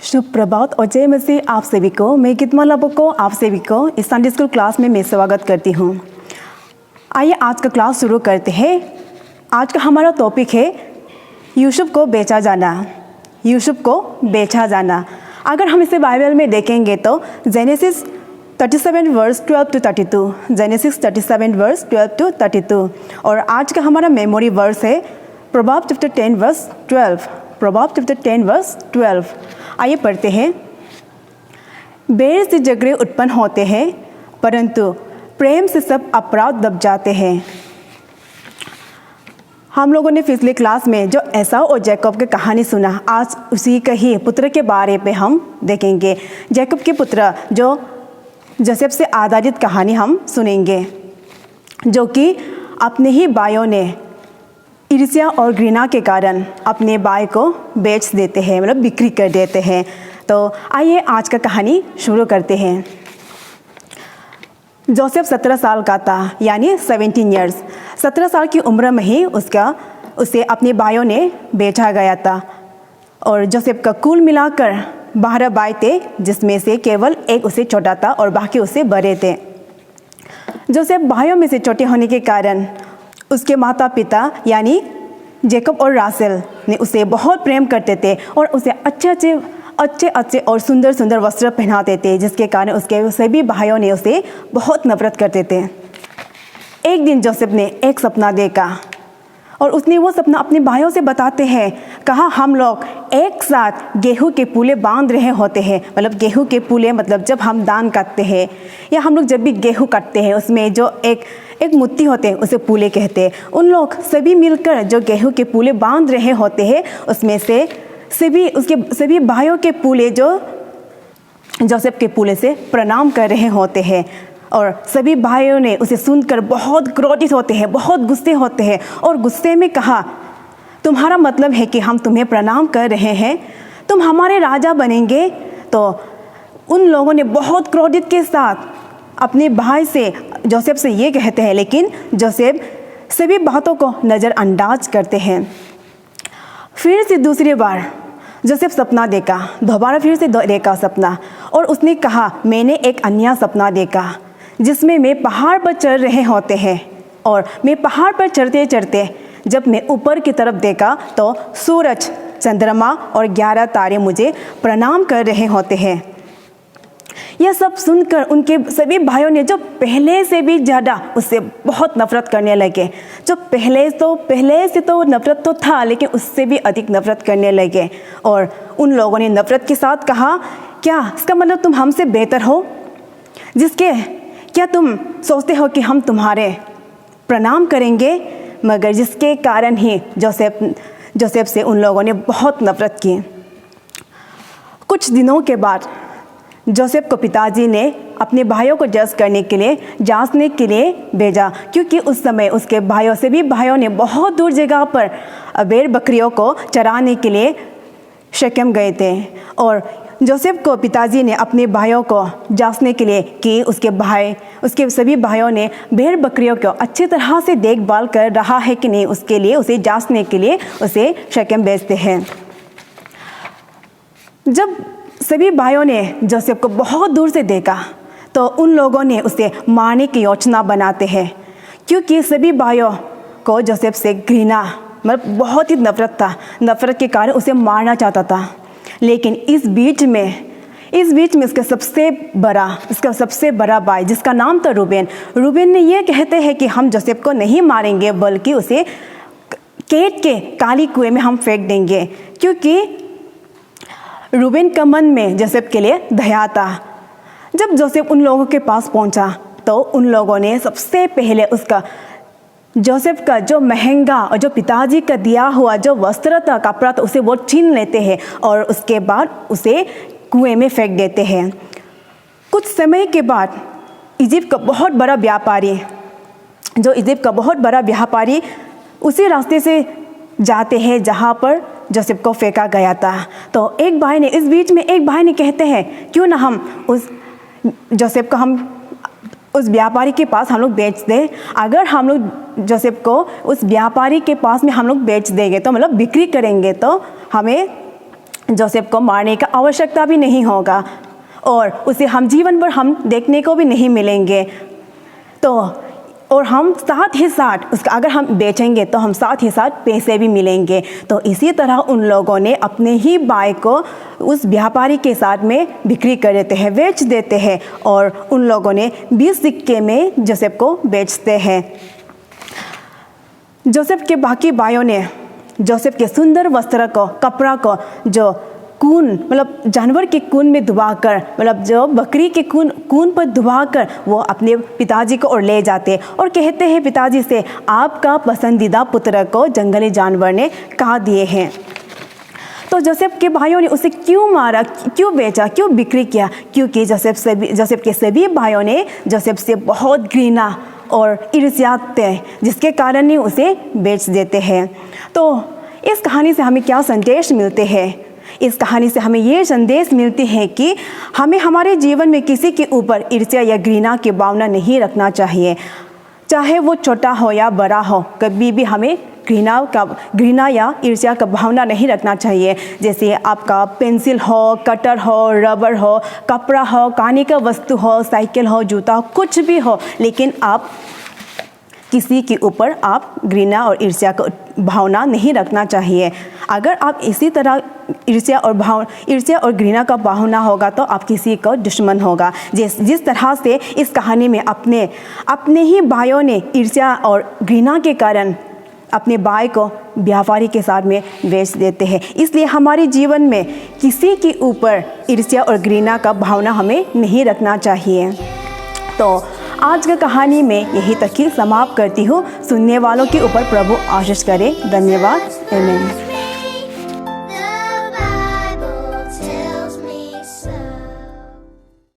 शुभ प्रभात और जय मसीह आप सभी को। मैं गीतमाला को आप सभी को इस संडे स्कूल क्लास में मैं स्वागत करती हूँ। आइए आज का क्लास शुरू करते हैं। आज का हमारा टॉपिक है यूसुफ को बेचा जाना। यूसुफ को बेचा जाना। अगर हम इसे बाइबल में देखेंगे तो Genesis 37 verse 12 to 32, Genesis 37 verse 12 to 32। और आज का हमारा मेमोरी वर्स है प्रभाव चैप्टर 10 वर्स 12। प्रभाव चैप्टर 10 वर्स 12। आइए पढ़ते हैं। बैर से झगड़े उत्पन्न होते हैं, परंतु प्रेम से सब अपराध दब जाते हैं। हम लोगों ने पिछले क्लास में जो एसाव और जैकब की कहानी सुना, आज उसी का ही पुत्र के बारे में हम देखेंगे। जैकब के पुत्र जो जोसेफ से आधारित कहानी हम सुनेंगे, जो कि अपने ही भाइयों ने ईर्ष्या और घृणा के कारण अपने भाई को बेच देते हैं, मतलब बिक्री कर देते हैं। तो आइए आज का कहानी शुरू करते हैं। जोसेफ 17 साल का था, यानी 17 ईयर्स। 17 साल की उम्र में ही उसे अपने भाइयों ने बेचा गया था। और जोसेफ का कुल मिलाकर 12 भाई थे, जिसमें से केवल एक उसे छोटा था और बाकी उससे बड़े थे। जोसेफ भाइयों में से छोटे होने के कारण उसके माता पिता यानी जैकब और रासेल ने उसे बहुत प्रेम करते थे और उसे अच्छे और सुंदर वस्त्र पहनाते थे, जिसके कारण उसके सभी भाइयों ने उसे बहुत नफरत करते थे। एक दिन जोसेफ ने एक सपना देखा और उसने वो सपना अपने भाइयों से बताते हैं। कहा, हम लोग एक साथ गेहूं के पूले बांध रहे होते हैं। मतलब गेहूं के पूले मतलब जब हम धान काटते हैं या हम लोग जब भी गेहूं काटते हैं, उसमें जो एक मुट्ठी होते हैं उसे पूले कहते हैं। उन लोग सभी मिलकर जो गेहूं के पूले बांध रहे होते हैं, उसमें से सभी भाइयों के पूले जो जोसेफ के पूले से प्रणाम कर रहे होते हैं। और सभी भाइयों ने उसे सुनकर बहुत क्रोधित होते हैं, बहुत गुस्से होते हैं और गुस्से में कहा, तुम्हारा मतलब है कि हम तुम्हें प्रणाम कर रहे हैं, तुम हमारे राजा बनेंगे। तो उन लोगों ने बहुत क्रोधित के साथ अपने भाई से जोसेफ से ये कहते हैं, लेकिन जोसेफ सभी बातों को नज़रअंदाज करते हैं। फिर से दूसरी बार जोसेफ सपना देखा, दोबारा फिर से देखा सपना, और उसने कहा, मैंने एक अन्य सपना देखा जिसमें मैं पहाड़ पर चढ़ रहे होते हैं। और मैं पहाड़ पर चढ़ते चढ़ते जब मैं ऊपर की तरफ देखा तो सूरज, चंद्रमा और 11 तारे मुझे प्रणाम कर रहे होते हैं। यह सब सुनकर उनके सभी भाइयों ने, जो पहले से भी ज़्यादा उससे बहुत नफरत करने लगे, जो पहले से तो नफरत तो था, लेकिन उससे भी अधिक नफरत करने लगे। और उन लोगों ने नफरत के साथ कहा, क्या इसका मतलब तुम हमसे बेहतर हो? क्या तुम सोचते हो कि हम तुम्हारे प्रणाम करेंगे? मगर जिसके कारण ही जोसेफ से उन लोगों ने बहुत नफरत की। कुछ दिनों के बाद जोसेफ को पिताजी ने अपने भाइयों को जांचने के लिए भेजा, क्योंकि उस समय उसके सभी भाइयों ने बहुत दूर जगह पर भेड़ बकरियों को चराने के लिए शेकेम गए थे। और जोसेफ को पिताजी ने अपने भाइयों को जांचने के लिए कि उसके सभी भाइयों ने भेड़ बकरियों को अच्छी तरह से देखभाल कर रहा है कि नहीं, उसके लिए उसे जांचने के लिए उसे शेकेम भेजते हैं। जब सभी भाइयों ने जोसेफ को बहुत दूर से देखा तो उन लोगों ने उसे मारने की योजना बनाते हैं, क्योंकि सभी भाइयों को जोसेफ से घृणा, मतलब बहुत ही नफरत था। नफरत के कारण उसे मारना चाहता था। लेकिन इस बीच में इसका सबसे बड़ा भाई, जिसका नाम था रूबेन ने यह कहते हैं कि हम जोसेफ को नहीं मारेंगे, बल्कि उसे केट के काली कुएं में हम फेंक देंगे, क्योंकि रूबेन का मन में जोसेफ के लिए दया था। जब जोसेफ उन लोगों के पास पहुंचा तो उन लोगों ने सबसे पहले जोसेफ का जो महंगा और जो पिताजी का दिया हुआ जो वस्त्र था, कपड़ा था, उसे वो छीन लेते हैं और उसके बाद उसे कुएं में फेंक देते हैं। कुछ समय के बाद इजिप्ट का बहुत बड़ा व्यापारी उसी रास्ते से जाते हैं जहाँ पर जोसेफ को फेंका गया था। तो एक भाई ने कहते हैं, क्यों ना हम उस जोसेफ को उस व्यापारी के पास हम लोग बेच दें। अगर हम लोग जोसेफ को उस व्यापारी के पास में हम लोग बेच देंगे तो मतलब बिक्री करेंगे तो हमें जोसेफ को मारने का आवश्यकता भी नहीं होगा और उसे हम जीवन भर हम देखने को भी नहीं मिलेंगे। तो और हम साथ ही साथ उसका अगर हम बेचेंगे तो हम साथ ही साथ पैसे भी मिलेंगे। तो इसी तरह उन लोगों ने अपने ही भाई को उस व्यापारी के साथ में बिक्री कर देते हैं, बेच देते हैं और उन लोगों ने 20 सिक्के में जोसेफ को बेचते हैं। जोसेफ के बाकी भाइयों ने जोसेफ के सुंदर वस्त्र को, कपड़ा को जो खून मतलब जानवर के खून में धुबाकर, मतलब जो बकरी के खून पर धुबाकर वो अपने पिताजी को और ले जाते और कहते हैं पिताजी से, आपका पसंदीदा पुत्र को जंगली जानवर ने खा दिए हैं। तो जोसेफ के भाइयों ने उसे क्यों मारा, क्यों बेचा, क्यों बिक्री किया? क्योंकि जोसेफ के सभी भाइयों ने जोसेफ से बहुत घृणा और ईर्ष्या थे, जिसके कारण ही उसे बेच देते हैं। तो इस कहानी से हमें क्या संदेश मिलते हैं? इस कहानी से हमें ये संदेश मिलती है कि हमें हमारे जीवन में किसी के ऊपर ईर्ष्या या घृणा की भावना नहीं रखना चाहिए, चाहे वो छोटा हो या बड़ा हो। कभी भी हमें घृणा या ईर्ष्या का भावना नहीं रखना चाहिए। जैसे आपका पेंसिल हो, कटर हो, रबर हो, कपड़ा हो, खाने का वस्तु हो, साइकिल हो, जूता हो, कुछ भी हो, लेकिन आप किसी के ऊपर आप घृणा और ईर्ष्या का भावना नहीं रखना चाहिए। अगर आप इसी तरह ईर्ष्या और घृणा का भावना होगा तो आप किसी को दुश्मन होगा। जिस तरह से इस कहानी में अपने ही भाइयों ने ईर्ष्या और घृणा के कारण अपने भाई को व्यापारी के साथ में बेच देते हैं। इसलिए हमारे जीवन में किसी के ऊपर ईर्ष्या और घृणा का भावना हमें नहीं रखना चाहिए। तो आज की कहानी में यही तक ही समाप्त करती हूँ। सुनने वालों के ऊपर प्रभु आशीष करे। धन्यवाद। आमीन।